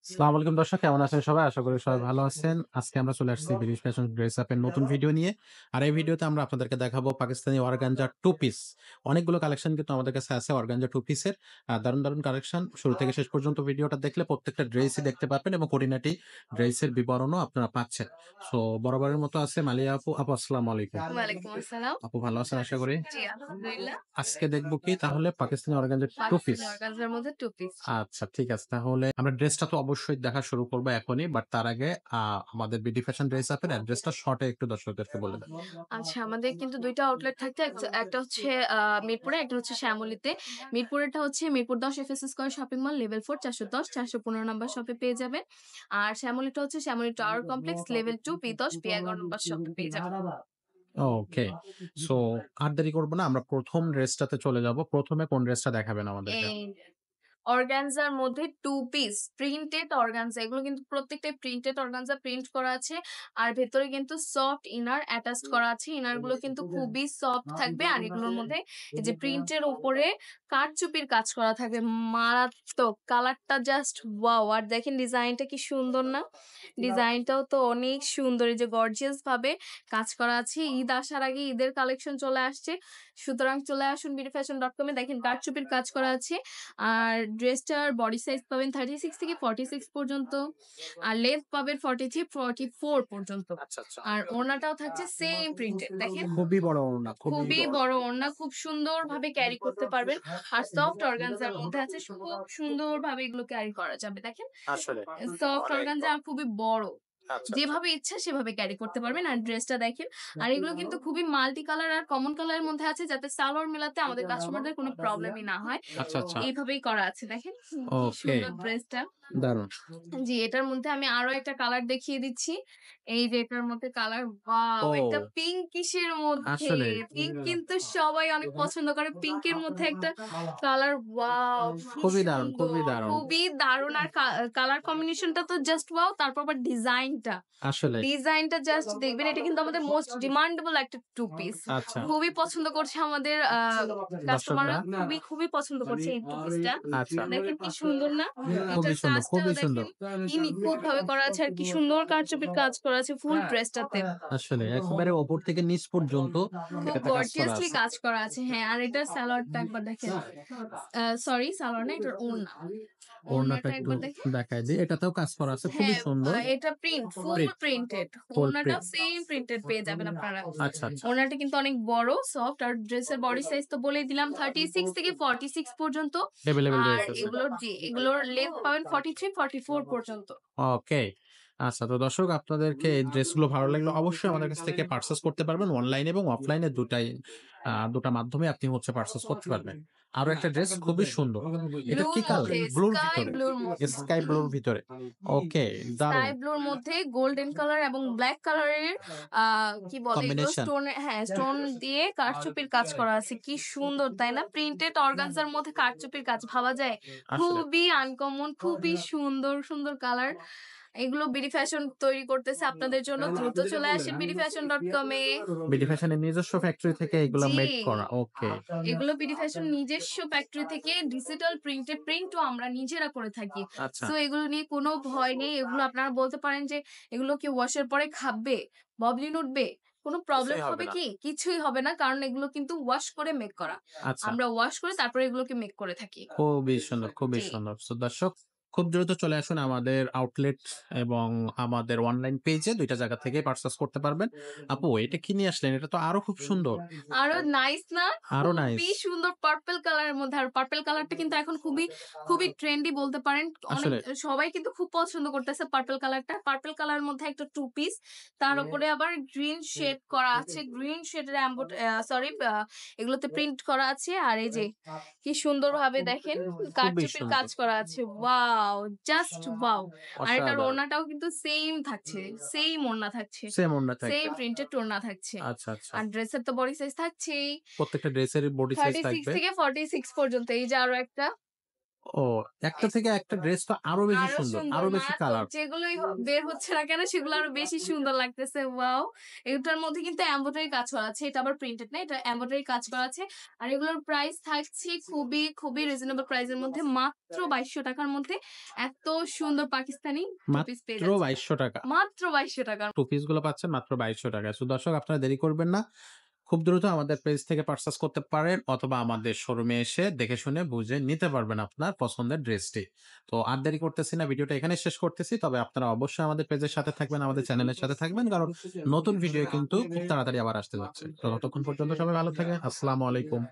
আসসালামু আলাইকুম দর্শক, কেমন আছেন সবাই? আশা করি সবাই ভালো আছেন। আজকে আমরা চলে আসছি ব্রিটিশ ফ্যাশন ড্রেস আপ এর নতুন ভিডিও নিয়ে। আর এই ভিডিওতে আমরা আপনাদেরকে দেখাবো পাকিস্তানি অর্গানজা টু পিস। অনেকগুলো কালেকশন কিন্তু আমাদের কাছে আছে অর্গানজা টু পিসের। দারুণ, দারুণ কালেকশন। শুরু থেকে শেষ পর্যন্ত ভিডিওটা দেখলে প্রত্যেকটা ড্রেসই দেখতে পারবেন এবং খুঁটিনাটি ড্রেসের বিবরণও আপনারা পাচ্ছেন। সো বরাবরের মতো আছে মালিয়া আপু। আপু আসসালামু আলাইকুম। ওয়ালাইকুম আসসালাম। আপু ভালো আছেন আশা করি? জি, আলহামদুলিল্লাহ। আজকে দেখবো কি তাহলে Pakistani organza two piece. Pakistani অর্গানজার মধ্যে 2 পিস। জি। আচ্ছা, ঠিক আছে। তাহলে আমরা ড্রেসটা তো অবশ্যই দেখা শুরু করব এখনই। বাট তার আগে আমাদের বিডি ফ্যাশন ড্রেস আপের অ্যাড্রেসটা শর্টে একটু দর্শকদেরকে বলে দেন। আচ্ছা, আমাদের কিন্তু ২ টা আউটলেট থাকছে। একটা হচ্ছে মিরপুরে, একটা হচ্ছে শ্যামলীতে। মিরপুরেরটা হচ্ছে Mirpur ১০ FS square shopping mall level 4 ৪১০ ৪১৫ number শপে পেয়ে যাবেন। আর শ্যামলীটা হচ্ছে শ্যামলী টাওয়ার কমপ্লেক্স লেভেল 2 পি10 পি11 নাম্বার শপে পেয়ে যাবেন। ওকে। সো আর দেরি করব না। আমরা ১ম ড্রেসটাতে চলে যাব। ১ম এ কোন ড্রেসটা দেখাবেন আমাদেরকে? এই অর্গানজার মধ্যে 2 পিস প্রিন্টেড অর্গানজা। এগুলো কিন্তু প্রত্যেকটাই প্রিন্টেড অর্গানজা, প্রিন্ট করা আছে। আর ভেতরে কিন্তু সফট ইনার অ্যাটাচড করা আছে। ইনার গুলো কিন্তু খুবই সফট থাকবে। আর এগুলোর মধ্যে এই যে প্রিন্টের উপরে কারচুপির কাজ করা থাকবে। মারাত্মক! কালারটা জাস্ট ওয়াও! আর দেখেন ডিজাইনটা কি সুন্দর না? ডিজাইনটাও তো অনেক সুন্দর। এই যে গর্জিয়াস ভাবে কাজ করা আছে। ঈদ আসার আগে ঈদের কালেকশন চলে আসছে। সুতরাং চলে আসুন বিডিফ্যাশন.com এ। দেখেন কারচুপির কাজ করা আছে। আর ড্রেসটার বডি সাইজ পাবেন 36 থেকে 46 পর্যন্ত। আর লেন্থ পাবেন 43, 44 পর্যন্ত। আচ্ছা, আচ্ছা। আর ওড়নাটাও থাকছে সেম প্রিন্টেড। দেখেন খুবই বড় ওড়না, খুবই খুবই বড়। বড় ওড়না, খুব সুন্দরভাবে ক্যারি করতে পারবেন। আর সফট অর্গানজার মধ্যে আছে, খুব সুন্দরভাবে এগুলো ক্যারি করা যাবে। দেখেন আসলে সফট অনেক অর্গানজা বড়। আর খুবই বড়। আচ্ছা, আচ্ছা। যেভাবে ইচ্ছা সেভাবে ক্যারি করতে পারবেন। আর ড্রেসটা দেখেন। আর এগুলো কিন্তু খুবই মাল্টি কালার আর কমন কালারের মধ্যে আছে, যাতে সালোয়ার মেলাতে আমাদের কাস্টমারদের কোনো প্রবলেমই না হয়। আচ্ছা, আচ্ছা। এইভাবেই করা আছে। দেখেন কি ওকে, সুন্দর ড্রেসটা। দারুণ। জি, এটার মধ্যে আমি আরো একটা কালার দেখিয়ে দিচ্ছি। এই যে এটার মধ্যে কালার, ওয়াও! এটা ও পিঙ্ক কিসের মধ্যে? আসলেই পিঙ্ক কিন্তু সবাই অনেক পছন্দ করে। পিঙ্কের মধ্যে একটা কালার, ওয়াও! কি খুবই দারুণ, সুন্দর! খুবই দারুণ। খুবই দারুণ। আর কালার কম্বিনেশনটা তো জাস্ট ওয়াও! তারপর আবার ডিজাইনটা। আসলেই। ডিজাইনটা জাস্ট দেখবেন। এটা কিন্তু আমাদের মোস্ট ডিমান্ডেবল একটা 2 পিস। আচ্ছা। খুবই পছন্দ করছে আমাদের দর্শকরা? কাস্টমাররা। খুবই পছন্দ করছে এই 2 পিসটা। আচ্ছা। দেখেন কি সুন্দর না? খুবই এটার সুন্দর, কাজটাও খুবই সুন্দর। দেখেন কি নিখুঁত ভাবে করা আছে। আর কি সুন্দর কারচুপির কাজ করা আছে ফুল ড্রেসটাতে। আসলে একেবারে উপর থেকে নিচ পর্যন্ত খুব এটাতে কাজ করা গর্জিয়াসলি আছে। কাজ করা আছে। হ্যাঁ, আর এটার সালোয়ারটা একবার দেখেন। সরি, সালোয়ার না, এটার ওড়না। ওড়নাটা ওড়নাটা একটু একবার দেখেন। দেখায় দিই। এটাতেও কাজ করা আছে। খুবই হ্যাঁ, সুন্দর। এটা প্রিন্ট, ফুল প্রিন্ট, প্রিন্টেড। ফুল ওড়নাটাও প্রিন্ট। সেম প্রিন্টেড পেয়ে যাবেন আপনারা। আচ্ছা, আচ্ছা। ওড়নাটা কিন্তু অনেক বড়, সফট। আর ড্রেসের বডি সাইজ তো বলেই দিলাম 36 থেকে 46 পর্যন্ত। এভেইলেবল আর রয়েছে। এগুলোর লেন্থ পাবেন 43, 44 পর্যন্ত। ওকে। আচ্ছা, তো দর্শক আপনাদেরকে এই ড্রেসগুলো ভালো লাগলে অবশ্যই আমাদের কাছ থেকে পারচেজ করতে পারবেন। অনলাইন এবং অফলাইনে দুটাই ২ টা মাধ্যমে আপনি পারচেজ করতে পারবেন। আরো একটা ড্রেস খুবই সুন্দর। এটা ব্লুর কি কালার? মধ্যে, ব্লুর স্কাই ভিতরে। ব্লুর মধ্যে। স্কাই ব্লুর ভিতরে। ওকে, স্কাই দারুণ। ব্লুর মধ্যে গোল্ডেন কালার এবং ব্লাক কালারের আ কি বলে এগুলো, কম্বিনেশন। স্টোন দিয়ে কারচুপির কাজ করা আছে। কি সুন্দর তাই না? প্রিন্টেড অর্গানজার মধ্যে কারচুপির কাজ ভাবা যায়? আসলে খুবই আনকমন, খুবই সুন্দর, সুন্দর কালার। এগুলো বিডি ফ্যাশন তৈরি করতেছে আপনাদের জন্য। দ্রুত চলে আসেন বিডিফ্যাশন.com এ। বিডি ফ্যাশনের নিজস্ব ফ্যাক্টরি থেকে এগুলা জি। মেড করা। ওকে। এগুলো বিডি ফ্যাশন নিজস্ব ফ্যাক্টরি থেকে ডিজিটাল প্রিন্টও আমরা নিজেরা করে থাকি। আচ্ছা। সো এগুলো নিয়ে কোনো ভয় নেই। এগুলো আপনারা বলতে পারেন যে এগুলো কি ওয়াশের পরে খাববে? ববলিন উঠবে? কোনো প্রবলেম কিছুই হবে হবে না। কি? কিছুই হবে না। কারণ এগুলো কিন্তু ওয়াশ করে মেক করা। আচ্ছা। আমরা ওয়াশ করে তারপরে এগুলোকে মেক করে থাকি। খুবই সুন্দর, খুবই জি। সুন্দর। সো দর্শক খুব দ্রুত চলে আসুন আমাদের আউটলেট এবং আমাদের অনলাইন পেজে ২ টা জায়গা থেকেই পারচেজ করতে পারবেন। আপু এটা কি নিয়ে আসলেন? এটা তো আরো খুব সুন্দর। আরো নাইস না? আরো নাইস। খুবই সুন্দর পার্পল কালারের মধ্যে। আর পার্পল কালারটা কিন্তু এখন খুবই ট্রেন্ডি বলতে পারেন। অনেক আসলে সবাই কিন্তু খুব পছন্দ করতেছে পার্পল কালারটা। পার্পল কালারের মধ্যে একটা 2 পিস। তার উপরে আবার গ্রিন শেড করা আছে। গ্রিন শেডের সরি, এগুলোতে প্রিন্ট করা আছে। আর এই যে কি সুন্দরভাবে দেখেন খুবই কারচুপির কাজ সুন্দর। করা আছে। ওয়াও! Just wow! আর এটার অসাধারণ। ওড়নাটাও কিন্তু সেম থাকছে। সেম ওড়না থাকছে। সেম ওড়না সেম থাকবে। প্রিন্টেড ওড়না থাকছে। আচ্ছা, আচ্ছা। আর ড্রেসের তো বডি সাইজ থাকছেই। প্রত্যেকটা ড্রেসেরই বডি সাইজ 36 থাকবে। থেকে 46 পর্যন্ত। এই যে আরো একটা। ও, একটা থেকে একটা ড্রেস তো আরো বেশি আরো সুন্দর, সুন্দর আরো বেশি মারাত্মক। কালার। যেগুলোই বের হচ্ছে না কেন সেগুলো আরো বেশি সুন্দর লাগতেছে। ওয়াও! এটার মধ্যে কিন্তু এমব্রয়ডারি কাজ করা আছে। এটা আবার প্রিন্টেড না। এটা এমব্রয়ডারি কাজ করা আছে। আর এগুলোর প্রাইস থাকছে খুবই রিজনেবল প্রাইস এর মধ্যে মাত্র ৳২২০০ র মধ্যে এত সুন্দর পাকিস্তানি টু পিস পেয়ে মাত্র যাচ্ছেন। ৳২২০০। মাত্র ৳২২০০ টু পিস গুলো পাচ্ছেন মাত্র ৳২২০০। সো দর্শক আপনারা দেরি করবেন না। খুব দ্রুত আমাদের পেজ থেকে পারচেজ করতে পারেন অথবা আমাদের শোরুমে এসে দেখে শুনে বুঝে নিতে পারবেন আপনার পছন্দের ড্রেসটি। তো আর দেরি করতেছি না, ভিডিওটা এখানেই শেষ করতেছি। তবে আপনারা অবশ্যই আমাদের পেজের সাথে থাকবেন, আমাদের চ্যানেলের সাথে থাকবেন। কারণ নতুন ভিডিও কিন্তু খুব তাড়াতাড়ি আবার আসতে যাচ্ছে। তো ততক্ষণ পর্যন্ত সবাই ভালো থাকবেন। আসসালামু আলাইকুম।